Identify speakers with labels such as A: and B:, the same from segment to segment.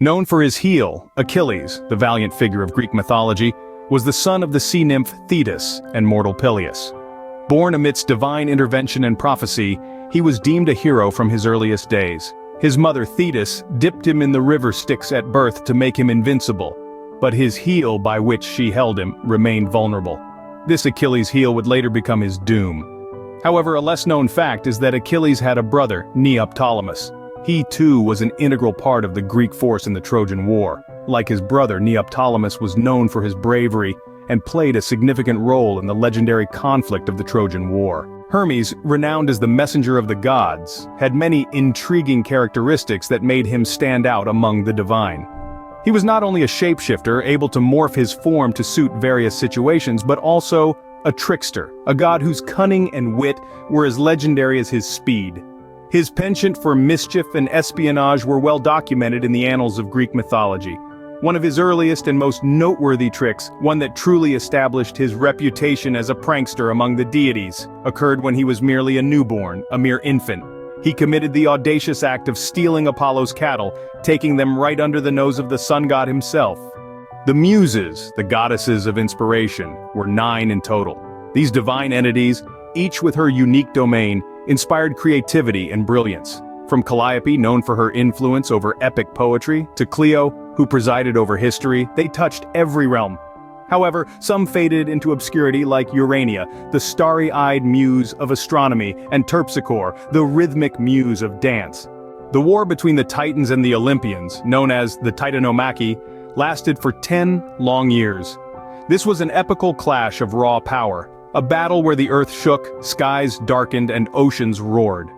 A: Known for his heel, Achilles, the valiant figure of Greek mythology, was the son of the sea nymph Thetis and mortal Peleus. Born amidst divine intervention and prophecy, he was deemed a hero from his earliest days. His mother Thetis dipped him in the river Styx at birth to make him invincible, but his heel by which she held him remained vulnerable. This Achilles' heel would later become his doom. However, a less-known fact is that Achilles had a brother, Neoptolemus. He too was an integral part of the Greek force in the Trojan War. Like his brother, Neoptolemus was known for his bravery and played a significant role in the legendary conflict of the Trojan War. Hermes, renowned as the messenger of the gods, had many intriguing characteristics that made him stand out among the divine. He was not only a shapeshifter, able to morph his form to suit various situations, but also a trickster, a god whose cunning and wit were as legendary as his speed. His penchant for mischief and espionage were well documented in the annals of Greek mythology. One of his earliest and most noteworthy tricks, one that truly established his reputation as a prankster among the deities, occurred when he was merely a newborn, a mere infant. He committed the audacious act of stealing Apollo's cattle, taking them right under the nose of the sun god himself. The Muses, the goddesses of inspiration, were 9 in total. These divine entities, each with her unique domain, inspired creativity and brilliance. From Calliope, known for her influence over epic poetry, to Clio, who presided over history, they touched every realm. However, some faded into obscurity like Urania, the starry-eyed muse of astronomy, and Terpsichore, the rhythmic muse of dance. The war between the Titans and the Olympians, known as the Titanomachy, lasted for 10 long years. This was an epical clash of raw power, a battle where the earth shook, skies darkened, and oceans roared.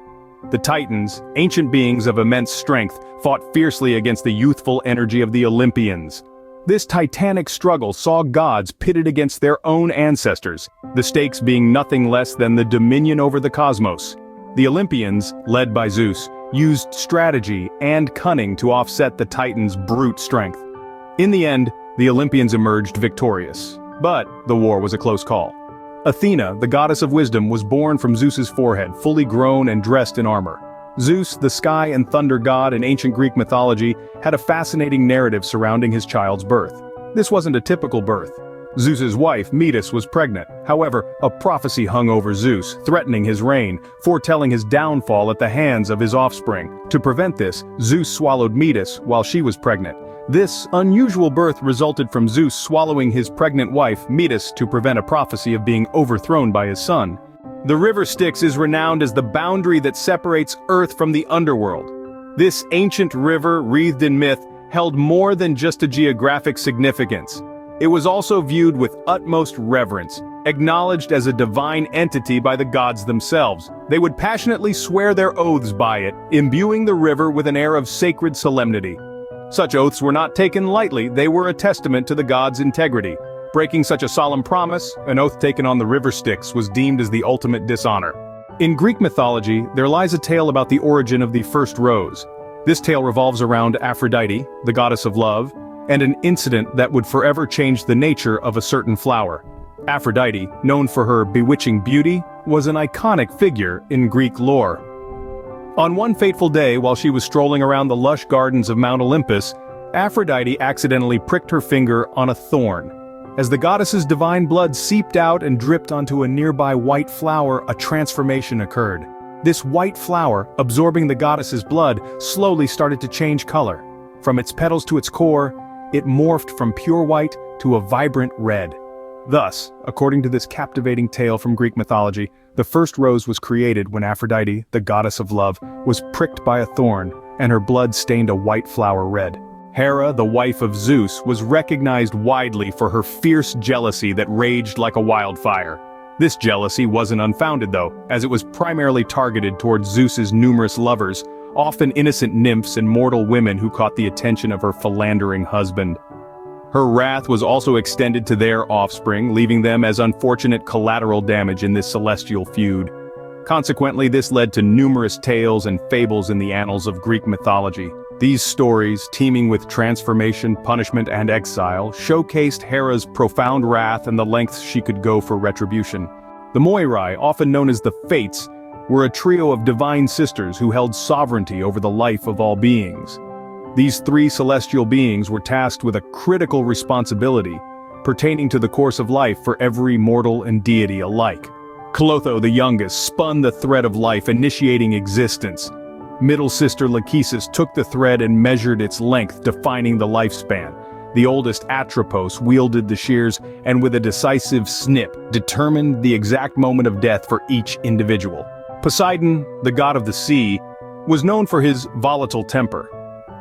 A: The Titans, ancient beings of immense strength, fought fiercely against the youthful energy of the Olympians. This titanic struggle saw gods pitted against their own ancestors, the stakes being nothing less than the dominion over the cosmos. The Olympians, led by Zeus, used strategy and cunning to offset the Titans' brute strength. In the end, the Olympians emerged victorious, but the war was a close call. Athena, the goddess of wisdom, was born from Zeus's forehead, fully grown and dressed in armor. Zeus, the sky and thunder god in ancient Greek mythology, had a fascinating narrative surrounding his child's birth. This wasn't a typical birth. Zeus's wife, Metis, was pregnant. However, a prophecy hung over Zeus, threatening his reign, foretelling his downfall at the hands of his offspring. To prevent this, Zeus swallowed Metis while she was pregnant. This unusual birth resulted from Zeus swallowing his pregnant wife, Metis, to prevent a prophecy of being overthrown by his son. The river Styx is renowned as the boundary that separates Earth from the underworld. This ancient river, wreathed in myth, held more than just a geographic significance. It was also viewed with utmost reverence, acknowledged as a divine entity by the gods themselves. They would passionately swear their oaths by it, imbuing the river with an air of sacred solemnity. Such oaths were not taken lightly, they were a testament to the gods' integrity. Breaking such a solemn promise, an oath taken on the river Styx was deemed as the ultimate dishonor. In Greek mythology, there lies a tale about the origin of the first rose. This tale revolves around Aphrodite, the goddess of love, and an incident that would forever change the nature of a certain flower. Aphrodite, known for her bewitching beauty, was an iconic figure in Greek lore. On one fateful day, while she was strolling around the lush gardens of Mount Olympus, Aphrodite accidentally pricked her finger on a thorn. As the goddess's divine blood seeped out and dripped onto a nearby white flower, a transformation occurred. This white flower, absorbing the goddess's blood, slowly started to change color. From its petals to its core, it morphed from pure white to a vibrant red. Thus, according to this captivating tale from Greek mythology, the first rose was created when Aphrodite, the goddess of love, was pricked by a thorn, and her blood stained a white flower red. Hera, the wife of Zeus, was recognized widely for her fierce jealousy that raged like a wildfire. This jealousy wasn't unfounded though, as it was primarily targeted towards Zeus's numerous lovers, often innocent nymphs and mortal women who caught the attention of her philandering husband. Her wrath was also extended to their offspring, leaving them as unfortunate collateral damage in this celestial feud. Consequently, this led to numerous tales and fables in the annals of Greek mythology. These stories, teeming with transformation, punishment, and exile, showcased Hera's profound wrath and the lengths she could go for retribution. The Moirai, often known as the Fates, were a trio of divine sisters who held sovereignty over the life of all beings. These three celestial beings were tasked with a critical responsibility pertaining to the course of life for every mortal and deity alike. Clotho, the youngest, spun the thread of life, initiating existence. Middle sister Lachesis took the thread and measured its length, defining the lifespan. The oldest, Atropos, wielded the shears and with a decisive snip, determined the exact moment of death for each individual. Poseidon, the god of the sea, was known for his volatile temper.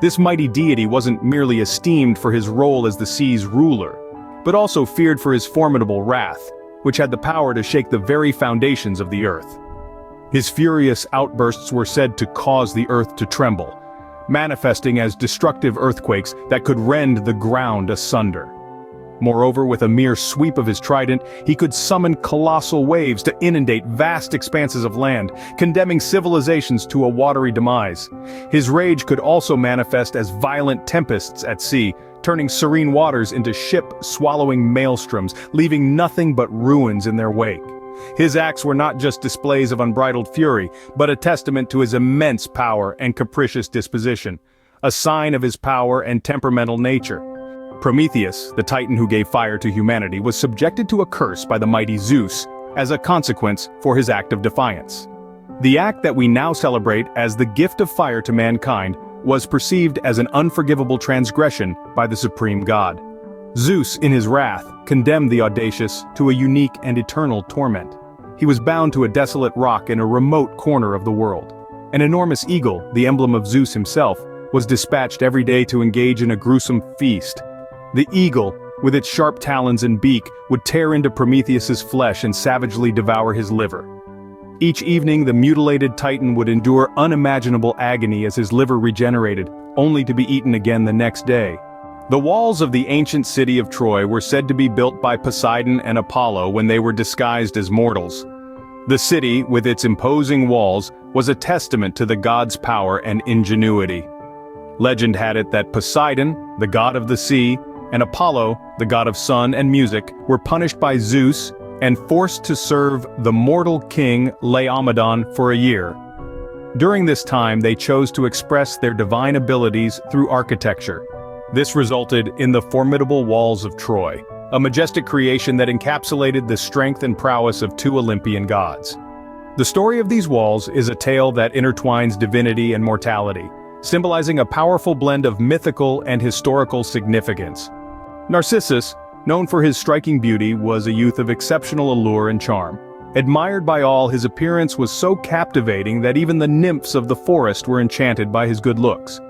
A: This mighty deity wasn't merely esteemed for his role as the sea's ruler, but also feared for his formidable wrath, which had the power to shake the very foundations of the earth. His furious outbursts were said to cause the earth to tremble, manifesting as destructive earthquakes that could rend the ground asunder. Moreover, with a mere sweep of his trident, he could summon colossal waves to inundate vast expanses of land, condemning civilizations to a watery demise. His rage could also manifest as violent tempests at sea, turning serene waters into ship-swallowing maelstroms, leaving nothing but ruins in their wake. His acts were not just displays of unbridled fury, but a testament to his immense power and capricious disposition, a sign of his power and temperamental nature. Prometheus, the titan who gave fire to humanity, was subjected to a curse by the mighty Zeus as a consequence for his act of defiance. The act that we now celebrate as the gift of fire to mankind was perceived as an unforgivable transgression by the supreme god. Zeus, in his wrath, condemned the audacious to a unique and eternal torment. He was bound to a desolate rock in a remote corner of the world. An enormous eagle, the emblem of Zeus himself, was dispatched every day to engage in a gruesome feast. The eagle, with its sharp talons and beak, would tear into Prometheus's flesh and savagely devour his liver. Each evening, the mutilated titan would endure unimaginable agony as his liver regenerated, only to be eaten again the next day. The walls of the ancient city of Troy were said to be built by Poseidon and Apollo when they were disguised as mortals. The city, with its imposing walls, was a testament to the god's power and ingenuity. Legend had it that Poseidon, the god of the sea, and Apollo, the god of sun and music, were punished by Zeus and forced to serve the mortal king Laomedon for a year. During this time, they chose to express their divine abilities through architecture. This resulted in the formidable walls of Troy, a majestic creation that encapsulated the strength and prowess of two Olympian gods. The story of these walls is a tale that intertwines divinity and mortality, symbolizing a powerful blend of mythical and historical significance. Narcissus, known for his striking beauty, was a youth of exceptional allure and charm. Admired by all, his appearance was so captivating that even the nymphs of the forest were enchanted by his good looks.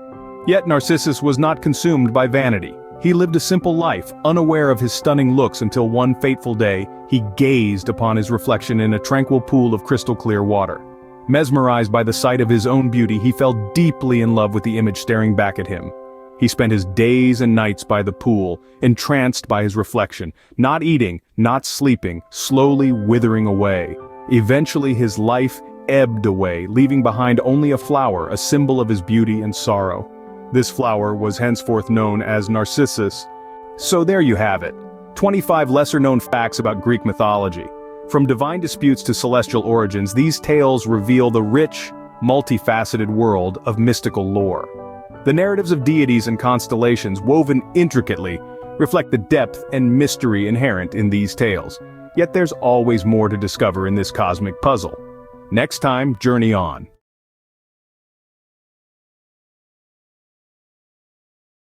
A: Yet Narcissus was not consumed by vanity. He lived a simple life, unaware of his stunning looks until one fateful day, he gazed upon his reflection in a tranquil pool of crystal-clear water. Mesmerized by the sight of his own beauty, he fell deeply in love with the image staring back at him. He spent his days and nights by the pool, entranced by his reflection, not eating, not sleeping, slowly withering away. Eventually his life ebbed away, leaving behind only a flower, a symbol of his beauty and sorrow. This flower was henceforth known as Narcissus. So there you have it, 25 lesser-known facts about Greek mythology. From divine disputes to celestial origins, these tales reveal the rich, multifaceted world of mystical lore. The narratives of deities and constellations, woven intricately, reflect the depth and mystery inherent in these tales. Yet there's always more to discover in this cosmic puzzle. Next time, journey on.